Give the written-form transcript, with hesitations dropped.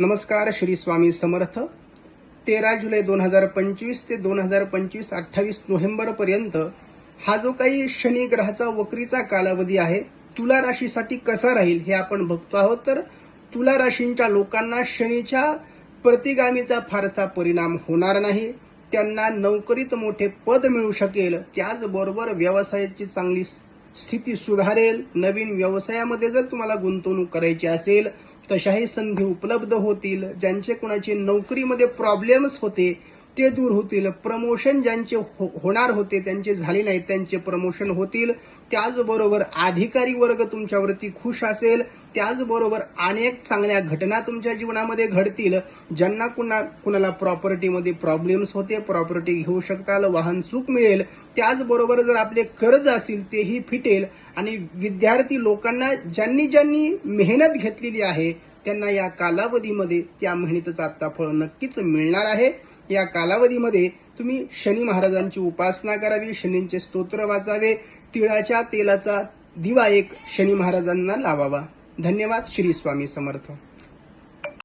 नमस्कार. श्री स्वामी समर्थ. 13 जुलै 2025 ते 2025 28 नोव्हेंबर पर्यंत हा जो काही शनी ग्रहाचा वक्रीचा कालावधी आहे, तुला राशीसाठी कसा राहील हे आपण बघतो आहोत. तर तुला राशींच्या लोकांना शनीच्या प्रतिगामीचा फारसा परिणाम होणार नाही. त्यांना नोकरीत मोठे पद मिळू शकेल. त्याचबरोबर व्यवसायाची चांगली स्थिती सुधारेल. नवीन व्यवसायामध्ये जर तुम्हाला गुंतवणूक करायची असेल तशाही संधी उपलब्ध होतील. ज्यांचे कोणाचे नोकरीमध्ये प्रॉब्लेम्स होते ते दूर होतील. प्रमोशन ज्यांचे होणार होते त्यांचे झाले नाही, त्यांचे प्रमोशन होतील. त्याचबरोबर अधिकारी वर्ग तुमच्यावरती खुश असेल. त्याचबरोबर अनेक चांगल्या घटना तुमच्या जीवनामध्ये घडतील. ज्यांना कुणाला प्रॉपर्टीमध्ये प्रॉब्लेम्स होते प्रॉपर्टी घेऊ शकताल, वाहन सुख मिळेल. त्याचबरोबर जर आपले कर्ज असेल तेही फिटेल. आणि विद्यार्थी लोकांना ज्यांनी मेहनत घेतलेली आहे त्यांना या कालावधीमध्ये त्या मेहनतीचं आता फळ नक्कीच मिळणार आहे. या कालावधीमध्ये तुम्ही शनी महाराजांची उपासना करावी, शनींचे स्तोत्र वाचावे, तिळाच्या तेलाचा दिवा एक शनी महाराजांना लावावा. धन्यवाद. श्री स्वामी समर्थ.